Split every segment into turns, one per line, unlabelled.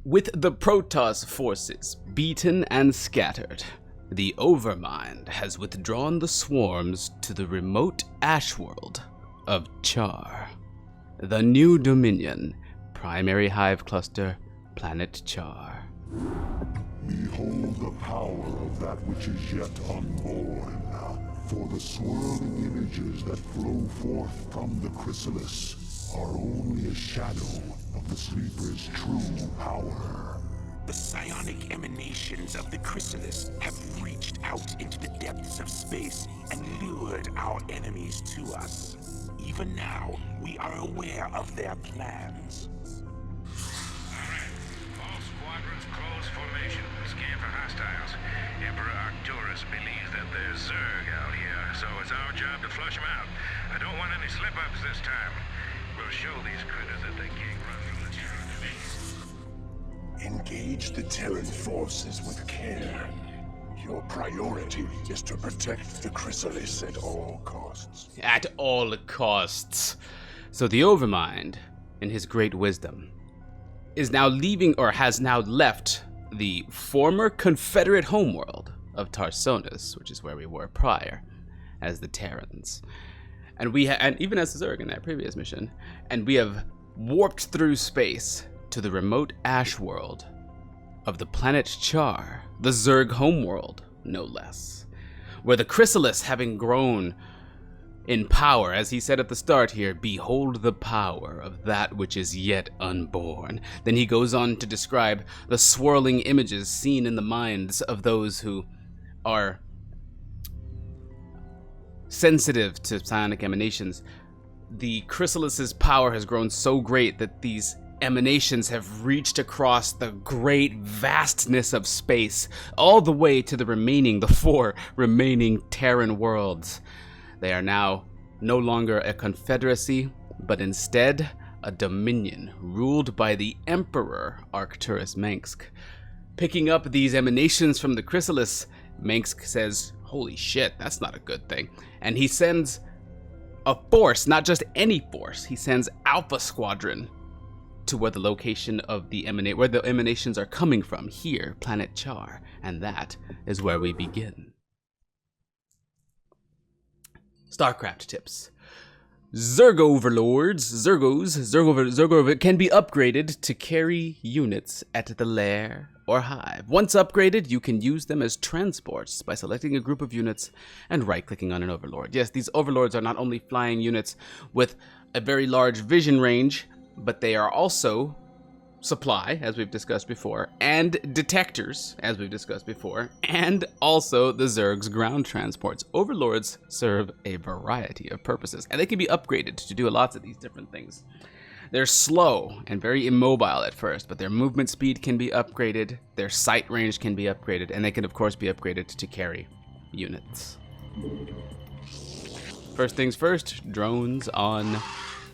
With the Protoss forces beaten and scattered, the Overmind has withdrawn the swarms to the remote ash world of Char. The new Dominion, primary hive cluster, planet Char.
Behold the power of that which is yet unborn. For the swirling images that flow forth from the Chrysalis are only a shadow of the Sleeper's true power.
The psionic emanations of the Chrysalis have reached out into the depths of space and lured our enemies to us. Even now, we are aware of their plans.
All squadrons close formation. Scan for hostiles. Emperor Arcturus believes that there's Zerg out here, so it's our job to flush them out. I don't want any slip-ups this time. We'll show these critters that they can't run from the Terran.
Engage the Terran forces with care. Your priority is to protect the Chrysalis at all costs.
At all costs. So the Overmind, in his great wisdom, is now leaving, or has now left, the former Confederate homeworld of Tarsonis, which is where we were prior, as the Terrans. And and even as the Zerg in that previous mission, and we have warped through space to the remote ash world of the planet Char, the Zerg homeworld, no less, where the Chrysalis, having grown in power, as he said at the start here, behold the power of that which is yet unborn. Then he goes on to describe the swirling images seen in the minds of those who are sensitive to psionic emanations. The Chrysalis's power has grown so great that these emanations have reached across the great vastness of space, all the way to the 4 remaining Terran worlds. They are now no longer a confederacy, but instead a dominion ruled by the Emperor Arcturus Mengsk. Picking up these emanations from the Chrysalis, Mengsk says, holy shit, that's not a good thing. And he sends a force, not just any force, he sends Alpha Squadron to where the location of where the emanations are coming from, here, planet Char. And that is where we begin. Starcraft tips. Zerg overlords, Zerg can be upgraded to carry units at the lair or hive. Once upgraded, you can use them as transports by selecting a group of units and right-clicking on an overlord. Yes, these overlords are not only flying units with a very large vision range, but they are also supply, as we've discussed before, and detectors, as we've discussed before, and also the Zerg's ground transports. Overlords serve a variety of purposes, and they can be upgraded to do lots of these different things. They're slow and very immobile at first, but their movement speed can be upgraded, their sight range can be upgraded, and they can of course be upgraded to carry units. First things first, drones on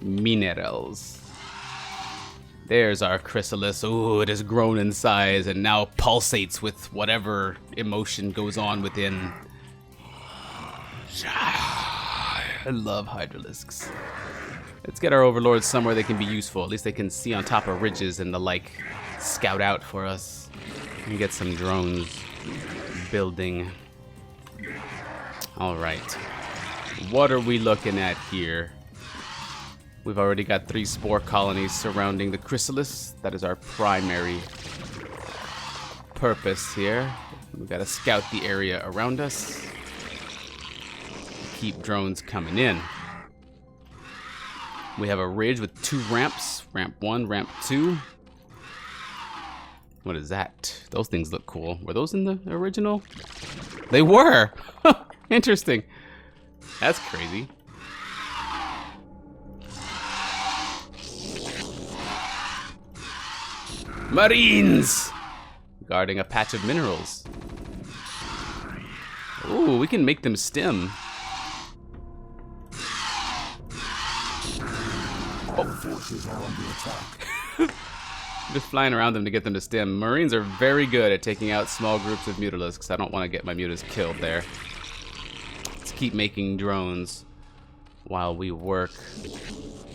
minerals. There's our Chrysalis. Ooh, it has grown in size and now pulsates with whatever emotion goes on within. I love Hydralisks. Let's get our overlords somewhere they can be useful. At least they can see on top of ridges and the like, scout out for us. And get some drones building. All right. What are we looking at here? We've already got 3 spore colonies surrounding the Chrysalis. That is our primary purpose here. We've got to scout the area around us. Keep drones coming in. We have a ridge with 2 ramps. Ramp 1, ramp 2. What is that? Those things look cool. Were those in the original? They were! Interesting. That's crazy. Marines! Guarding a patch of minerals. Ooh, we can make them stim.
Forces are under attack.
Just flying around them to get them to stim. Marines are very good at taking out small groups of mutalisks. I don't want to get my mutas killed there. Let's keep making drones while we work.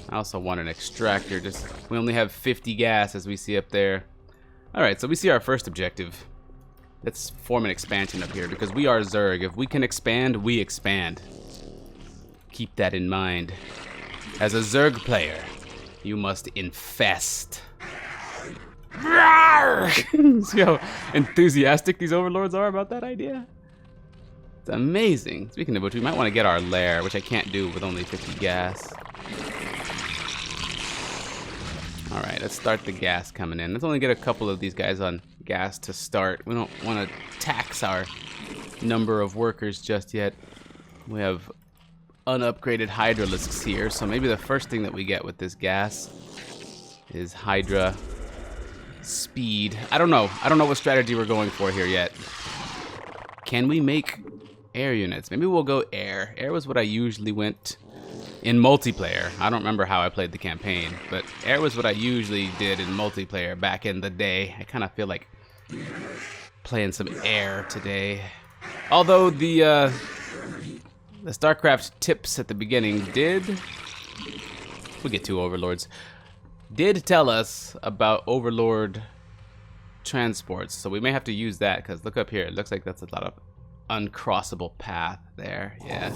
I also want an extractor. We only have 50 gas, as we see up there. Alright, so we see our first objective. Let's form an expansion up here because we are Zerg. If we can expand, we expand. Keep that in mind. As a Zerg player, you must infest. See how enthusiastic these overlords are about that idea? It's amazing. Speaking of which, we might want to get our lair, which I can't do with only 50 gas. Alright, let's start the gas coming in. Let's only get a couple of these guys on gas to start. We don't want to tax our number of workers just yet. We have unupgraded hydralisks here, so maybe the first thing that we get with this gas is Hydra speed. I don't know what strategy we're going for here yet. Can we make air units? Maybe we'll go air. Air was what I usually went in multiplayer. I don't remember how I played the campaign, but air was what I usually did in multiplayer back in the day. I kind of feel like playing some air today. Although the Starcraft tips at the beginning did, we get 2 overlords, did tell us about overlord transports, so we may have to use that, because look up here, it looks like that's a lot of uncrossable path there. Yeah.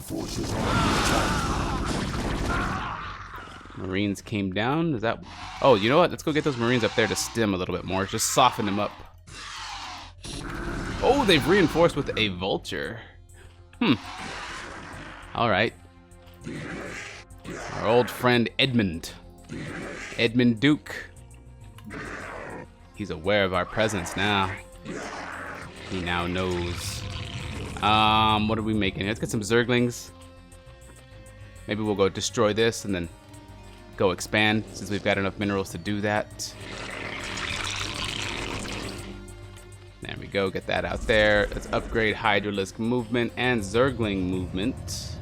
Marines came down. Is that? Oh, you know what? Let's go get those Marines up there to stim a little bit more. Just soften them up. Oh, they've reinforced with a vulture. All right. Our old friend Edmund. Edmund Duke. He's aware of our presence now. He now knows. What are we making? Let's get some Zerglings. Maybe we'll go destroy this and then go expand, since we've got enough minerals to do that. There we go, get that out there. Let's upgrade Hydralisk movement and Zergling movement,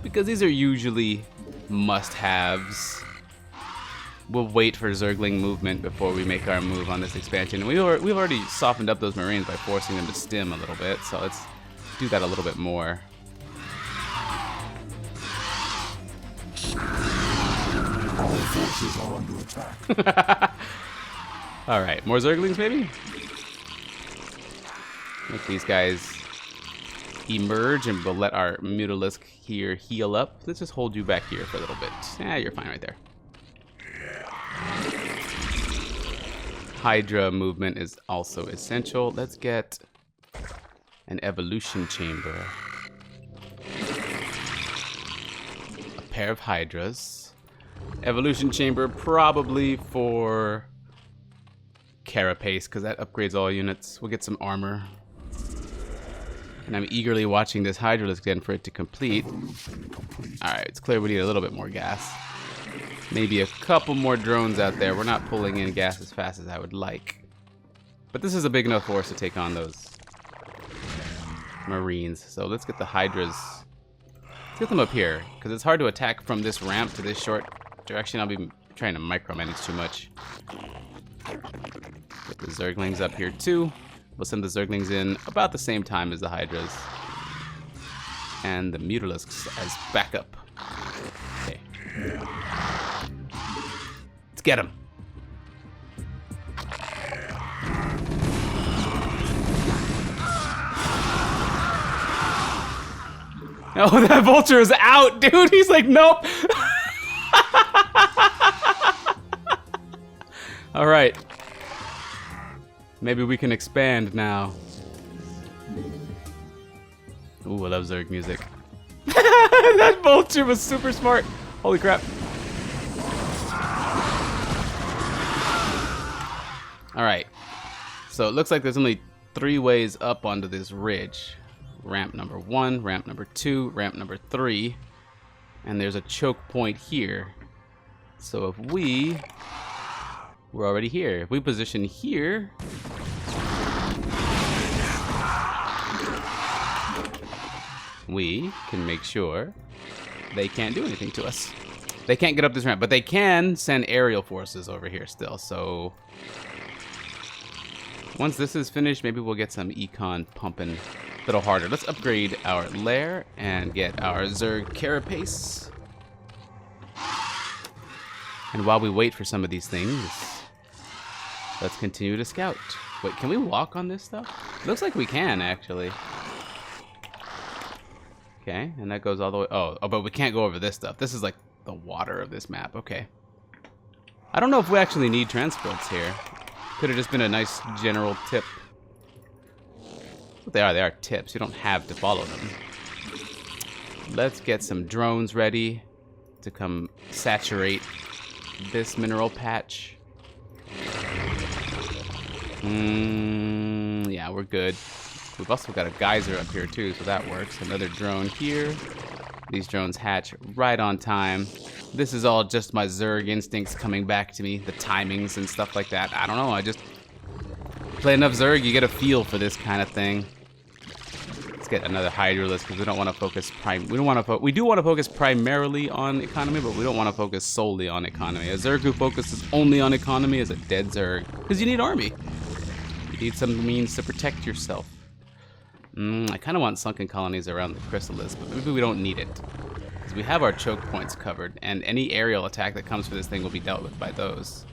because these are usually must-haves. We'll wait for Zergling movement before we make our move on this expansion. We've already softened up those Marines by forcing them to stim a little bit, so let's do that a little bit more.
All forces are under attack.
Alright, more Zerglings maybe? Make these guys emerge, and we'll let our Mutalisk here heal up. Let's just hold you back here for a little bit. Yeah, you're fine right there. Hydra movement is also essential. Let's get an evolution chamber. A pair of Hydras. Evolution chamber probably for Carapace, because that upgrades all units. We'll get some armor. And I'm eagerly watching this Hydralisk again for it to complete. Alright, it's clear we need a little bit more gas. Maybe a couple more drones out there. We're not pulling in gas as fast as I would like. But this is a big enough force to take on those Marines. So let's get the Hydras. Let's get them up here, because it's hard to attack from this ramp to this short direction. I'll be trying to micromanage too much. Get the Zerglings up here too. We'll send the Zerglings in about the same time as the Hydras. And the Mutalisks as backup. Okay. Let's get him. Oh, that vulture is out, dude. He's like, nope. All right. Maybe we can expand now. Ooh, I love Zerg music. That vulture was super smart. Holy crap. All right. So it looks like there's only 3 ways up onto this ridge. Ramp number 1, ramp number 2, ramp number 3. And there's a choke point here. So if we're already here. If we position here, we can make sure they can't do anything to us. They can't get up this ramp, but they can send aerial forces over here still. So once this is finished, maybe we'll get some econ pumping a little harder. Let's upgrade our lair and get our Zerg Carapace. And while we wait for some of these things, let's continue to scout. Wait, can we walk on this stuff? Looks like we can, actually. Okay, and that goes all the way. Oh, but we can't go over this stuff. This is like the water of this map. Okay. I don't know if we actually need transports here. Could have just been a nice general tip. That's what they are. They are tips. You don't have to follow them. Let's get some drones ready to come saturate this mineral patch. Yeah, we're good. We've also got a geyser up here too, so that works. Another drone here. These drones hatch right on time. This is all just my Zerg instincts coming back to me, the timings and stuff like that. I don't know, I just play enough Zerg, you get a feel for this kind of thing. Let's get another Hydralisk because we don't want to focus we do want to focus primarily on economy, but we don't want to focus solely on economy. A Zerg who focuses only on economy is a dead Zerg because you need army. You need some means to protect yourself. I kind of want sunken colonies around the Chrysalis, but maybe we don't need it. Because we have our choke points covered, and any aerial attack that comes for this thing will be dealt with by those.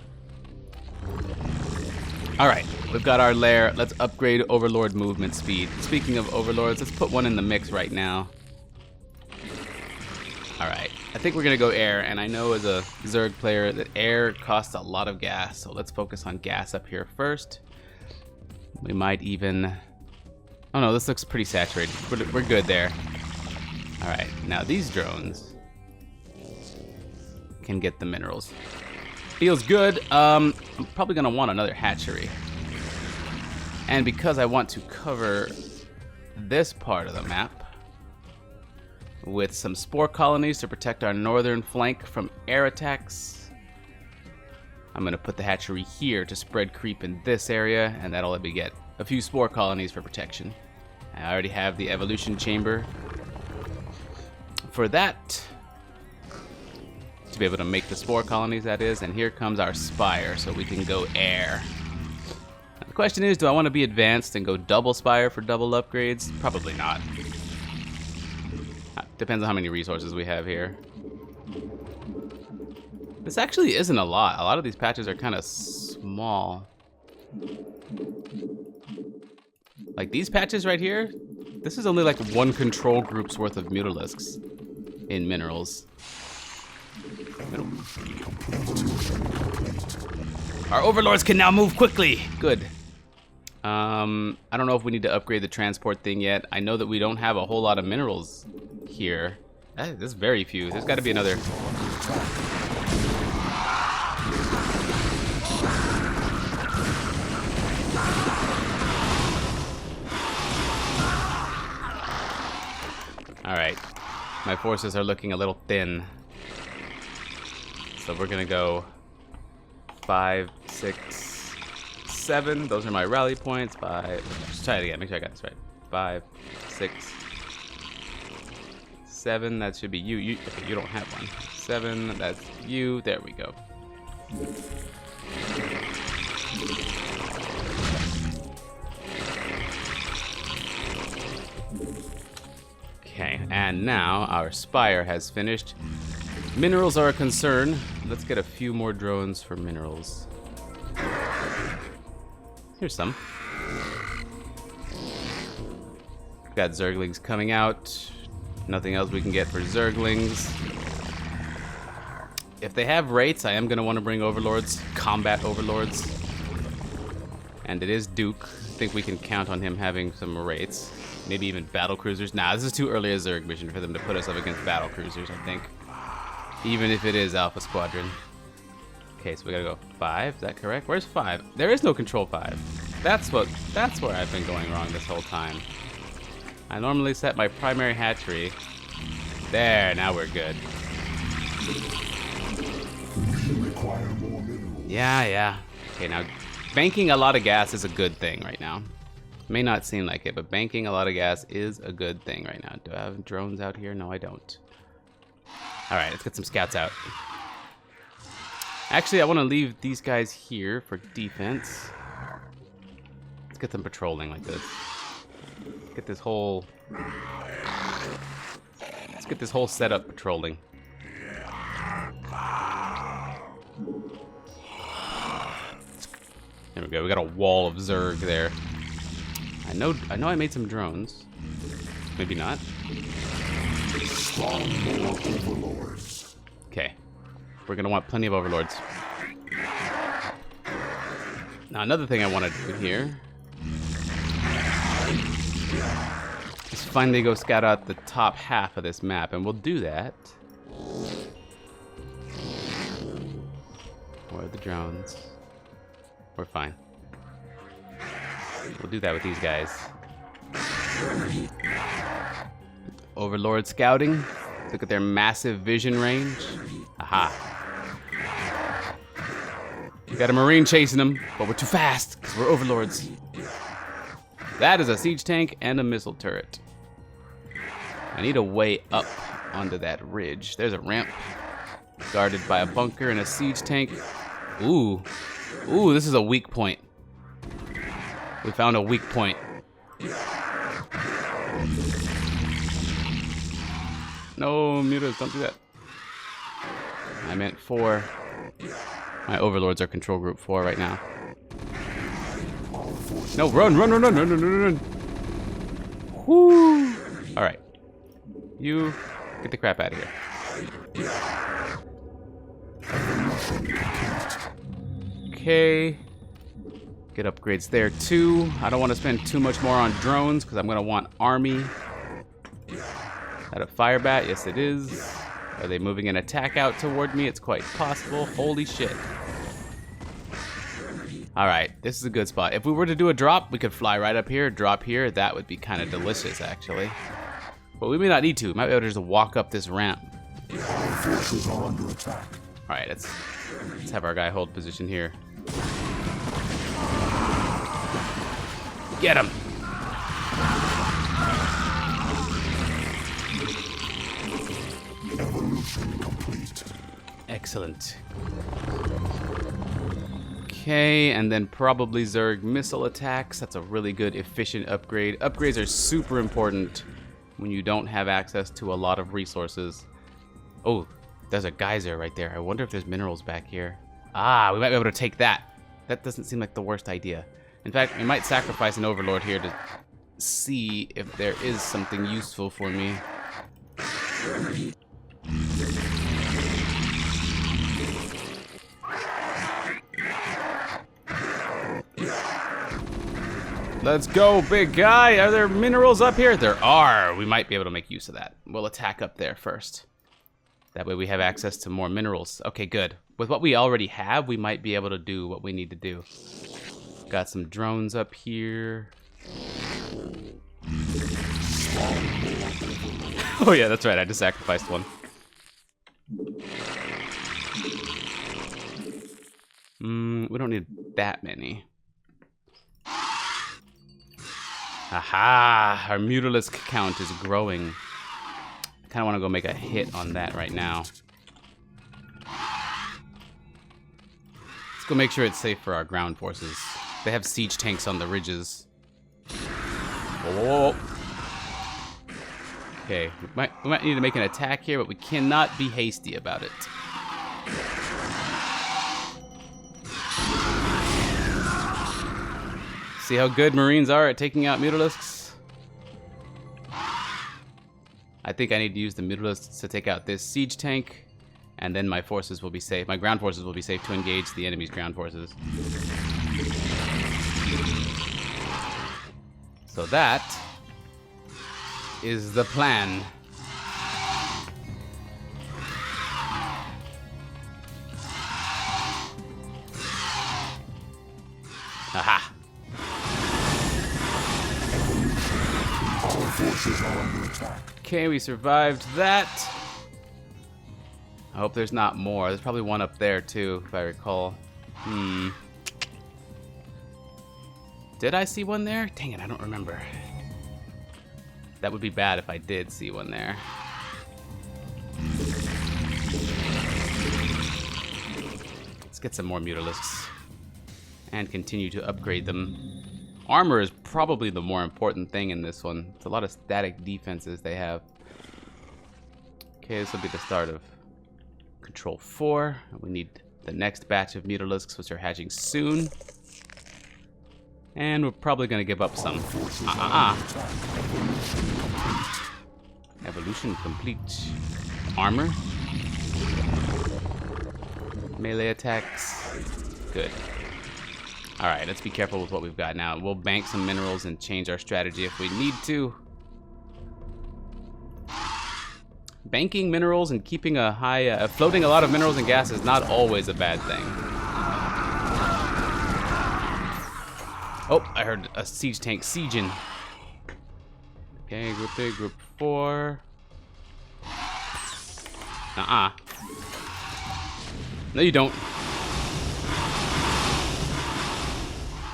Alright, we've got our lair. Let's upgrade Overlord movement speed. Speaking of Overlords, let's put one in the mix right now. Alright, I think we're going to go air, and I know as a Zerg player that air costs a lot of gas, so let's focus on gas up here first. We might even... Oh no, this looks pretty saturated. We're good there. Alright, now these drones can get the minerals. Feels good. I'm probably gonna want another hatchery. And because I want to cover this part of the map with some spore colonies to protect our northern flank from air attacks, I'm gonna put the hatchery here to spread creep in this area, and that'll let me get a few spore colonies for protection. I already have the evolution chamber for that, to be able to make the spore colonies, that is. And here comes our spire, so we can go air. Now, the question is, do I want to be advanced and go double spire for double upgrades? Probably not. Depends on how many resources we have here. This actually isn't a lot. A lot of these patches are kind of small. Like these patches right here, this is only like one control group's worth of mutalisks in minerals. Our overlords can now move quickly. Good. I don't know if we need to upgrade the transport thing yet. I know that we don't have a whole lot of minerals here. There's very few. There's got to be another. Alright, my forces are looking a little thin. So we're gonna go 5, 6, 7. Those are my rally points. 5. Just try it again, make sure I got this right. 5, 6, 7. That should be you. Okay, you don't have one. 7, that's you. There we go. Okay, and now our spire has finished. Minerals are a concern. Let's get a few more drones for minerals. Here's some. Got Zerglings coming out. Nothing else we can get for Zerglings. If they have rates, I am going to want to bring Overlords, combat Overlords. And it is Duke. I think we can count on him having some rates. Maybe even battle cruisers. Nah, this is too early a Zerg mission for them to put us up against battle cruisers, I think. Even if it is Alpha Squadron. Okay, so we gotta go 5, is that correct? Where's 5? There is no control 5. That's where I've been going wrong this whole time. I normally set my primary hatchery. There, now we're good. Yeah. Okay, now banking a lot of gas is a good thing right now. May not seem like it, but banking a lot of gas is a good thing right now. Do I have drones out here? No, I don't. Alright, let's get some scouts out. Actually, I want to leave these guys here for defense. Let's get them patrolling like this. Get this whole... Let's get this whole setup patrolling. There we go. We got a wall of Zerg there. I know I made some drones. Maybe not.
Spawn more overlords.
Okay. We're gonna want plenty of overlords. Now another thing I want to do here is finally go scout out the top half of this map, and we'll do that. Where are the drones? We're fine. We'll do that with these guys. Overlord scouting. Look at their massive vision range. Aha. We got a Marine chasing them, but we're too fast because we're overlords. That is a siege tank and a missile turret. I need a way up onto that ridge. There's a ramp guarded by a bunker and a siege tank. Ooh. Ooh, this is a weak point. We found a weak point. No, mutas, don't do that. I meant 4. My overlords are control group 4 right now. No, run, run, run, run, run, run, run, run. Whoo! Alright. You get the crap out of here. Okay. Get upgrades there too. I don't want to spend too much more on drones because I'm going to want army. That a fire bat? Yes, it is. Are they moving an attack out toward me? It's quite possible. Holy shit. Alright, this is a good spot. If we were to do a drop, we could fly right up here, drop here. That would be kind of delicious, actually. But we may not need to. We might be able to just walk up this ramp.
Our forces are under attack.
Alright, let's have our guy hold position here. Get him!
Evolution complete.
Excellent. Okay, and then probably Zerg missile attacks. That's a really good, efficient upgrade. Upgrades are super important when you don't have access to a lot of resources. Oh, there's a geyser right there. I wonder if there's minerals back here. Ah, we might be able to take that. That doesn't seem like the worst idea. In fact, we might sacrifice an overlord here to see if there is something useful for me. Let's go, big guy. Are there minerals up here? There are. We might be able to make use of that. We'll attack up there first. That way we have access to more minerals. Okay, good. With what we already have, we might be able to do what we need to do. Got some drones up here. Oh yeah, that's right. I just sacrificed one. We don't need that many. Aha! Our Mutalisk count is growing. I kind of want to go make a hit on that right now. Let's go make sure it's safe for our ground forces. They have siege tanks on the ridges. Whoa. Okay, we might need to make an attack here, but we cannot be hasty about it. See how good Marines are at taking out Mutalisks? I think I need to use the Mutalisks to take out this siege tank, and then my forces will be safe. My ground forces will be safe to engage the enemy's ground forces. So that is the plan. Aha!
Our forces are under attack.
Okay, we survived that. I hope there's not more. There's probably one up there too, if I recall. Did I see one there? Dang it, I don't remember. That would be bad if I did see one there. Let's get some more Mutalisks and continue to upgrade them. Armor is probably the more important thing in this one. It's a lot of static defenses they have. Okay, this will be the start of Control 4. We need the next batch of Mutalisks, which are hatching soon. And we're probably gonna give up some. Evolution complete. Armor. Melee attacks. Good. Alright, let's be careful with what we've got now. We'll bank some minerals and change our strategy if we need to. Banking minerals and keeping a high, floating a lot of minerals and gas is not always a bad thing. Oh, I heard a siege tank sieging. Okay, group 3, group 4. No, you don't.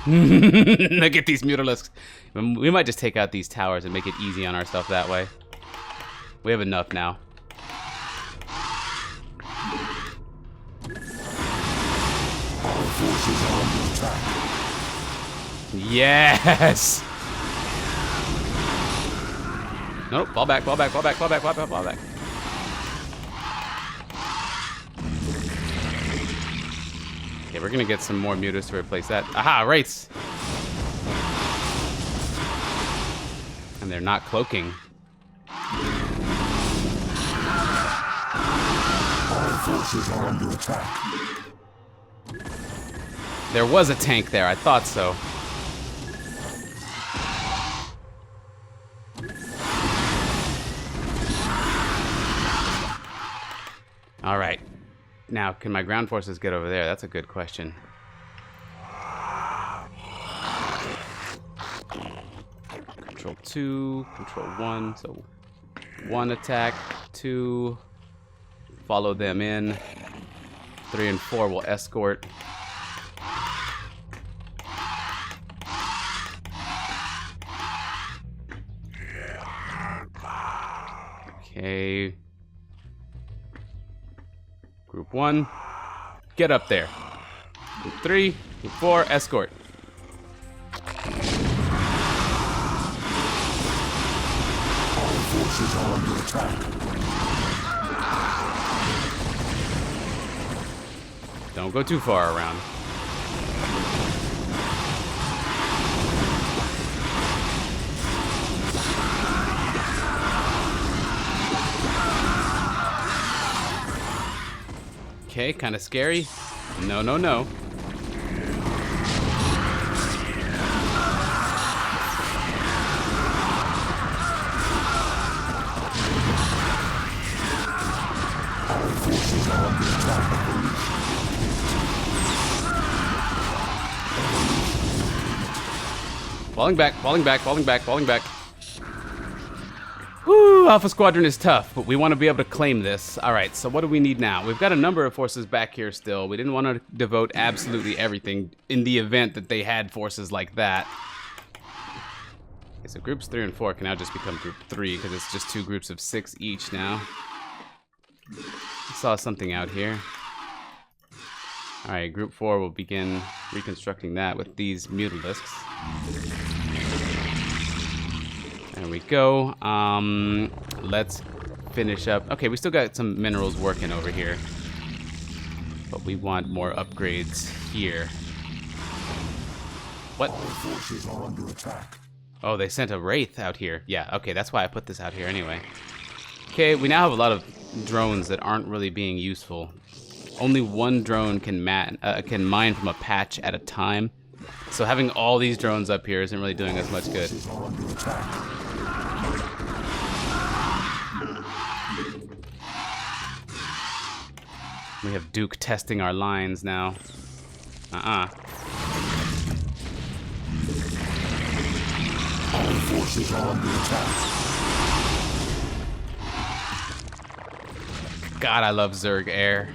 Look at these mutalisks. We might just take out these towers and make it easy on ourselves that way. We have enough now.
Our forces are under attack.
Yes! Nope, fall back, fall back, fall back, fall back, fall back, fall back. Okay, we're gonna get some more mutas to replace that. Aha, wraiths! And they're not cloaking.
Our forces are under attack.
There was a tank there, I thought so. All right. Now, can my ground forces get over there? That's a good question. Control 2, control 1. So 1 attack, 2, follow them in. 3 and 4 will escort. Okay. Group 1, get up there. Group 3, Group 4, escort.
Our forces are under attack.
Don't go too far around. Okay, kind of scary. No, no, no.
Our forces are under attack.
Falling back, falling back, falling back, falling back. Woo, Alpha Squadron is tough, but we want to be able to claim this. All right, so what do we need now? We've got a number of forces back here still. We didn't want to devote absolutely everything in the event that they had forces like that. Okay, so groups 3 and 4 can now just become group 3 because it's just 2 groups of 6 each now. I saw something out here. All right, group 4 will begin reconstructing that with these mutalisks. There we go. Let's finish up. Okay, we still got some minerals working over here. But we want more upgrades here. What?
Our forces are under attack.
Oh, they sent a wraith out here. Yeah, okay, that's why I put this out here anyway. Okay, we now have a lot of drones that aren't really being useful. Only one drone can mine from a patch at a time. So having all these drones up here isn't really doing us much good.
Forces are under attack.
We have Duke testing our lines now.
Our forces are under attack.
God, I love Zerg air.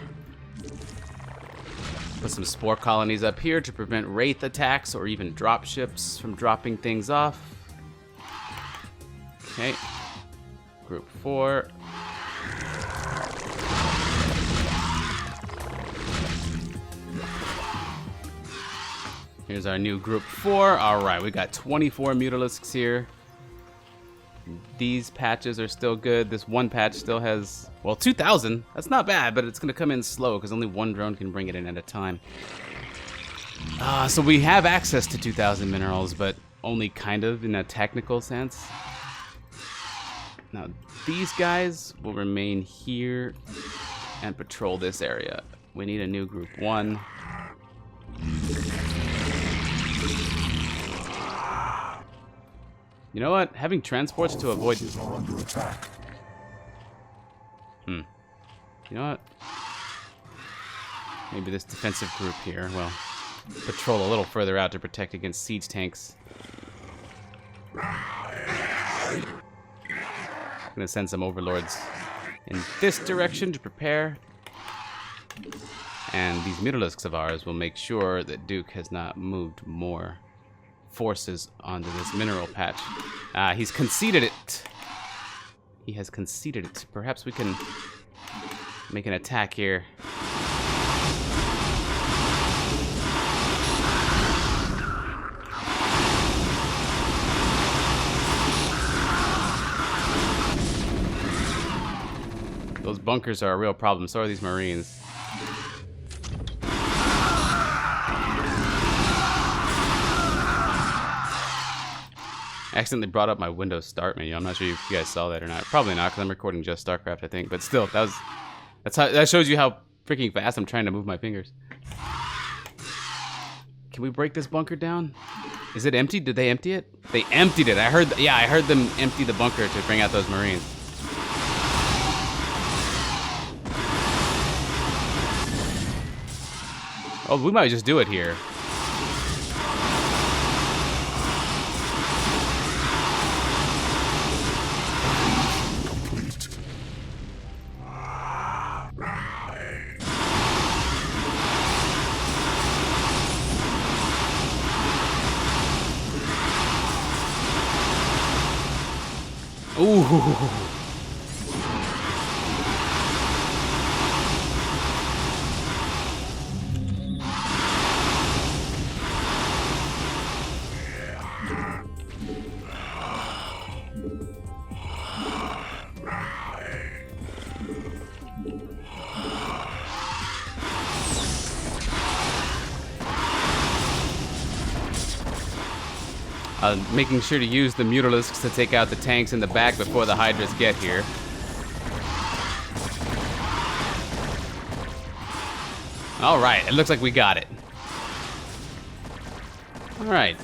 Put some spore colonies up here to prevent wraith attacks or even drop ships from dropping things off. Okay. Group 4. Here's our new group 4. All right, we got 24 mutalisks here. These patches are still good. This one patch still has, well, 2,000. That's not bad, but it's going to come in slow because only one drone can bring it in at a time. So we have access to 2,000 minerals, but only kind of in a technical sense. Now, these guys will remain here and patrol this area. We need a new group 1. You know what? Having transports to avoid...
Are under attack.
You know what? Maybe this defensive group here will patrol a little further out to protect against siege tanks. I'm gonna send some overlords in this direction to prepare. And these mutalisks of ours will make sure that Duke has not moved more forces onto this mineral patch. He's conceded it. He has conceded it. Perhaps we can make an attack here. Those bunkers are a real problem. So are these Marines. I accidentally brought up my Windows Start menu. I'm not sure if you guys saw that or not. Probably not, because I'm recording just StarCraft, I think. But still, that shows you how freaking fast I'm trying to move my fingers. Can we break this bunker down? Is it empty? Did they empty it? They emptied it. I heard them empty the bunker to bring out those Marines. Oh, we might just do it here. Ooh. Making sure to use the mutalisks to take out the tanks in the back before the Hydras get here. Alright, it looks like we got it. Alright.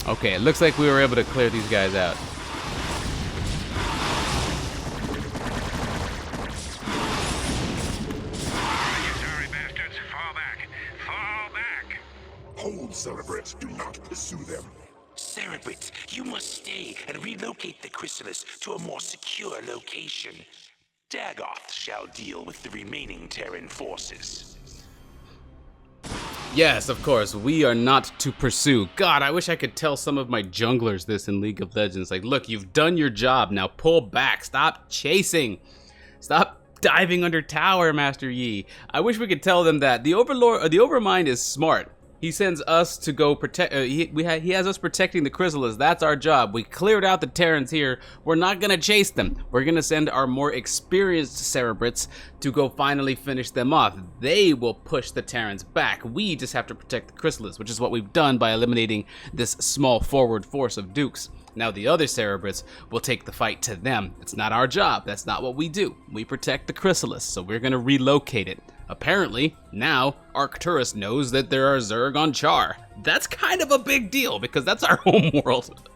Okay, it looks like we were able to clear these guys out.
Hold, Cerebrate. Do not pursue them.
Cerebrate, you must stay and relocate the Chrysalis to a more secure location. Dagoth shall deal with the remaining Terran forces.
Yes, of course, we are not to pursue. God, I wish I could tell some of my junglers this in League of Legends. Like, look, you've done your job, now pull back. Stop chasing. Stop diving under tower, Master Yi. I wish we could tell them that. The Overmind is smart. He sends us to go protect. He has us protecting the Chrysalis. That's our job. We cleared out the Terrans here. We're not gonna chase them. We're gonna send our more experienced Cerebrates to go finally finish them off. They will push the Terrans back. We just have to protect the Chrysalis, which is what we've done by eliminating this small forward force of Dukes. Now the other Cerebrates will take the fight to them. It's not our job. That's not what we do. We protect the Chrysalis, so we're gonna relocate it. Apparently, now Arcturus knows that there are Zerg on Char. That's kind of a big deal because that's our home world.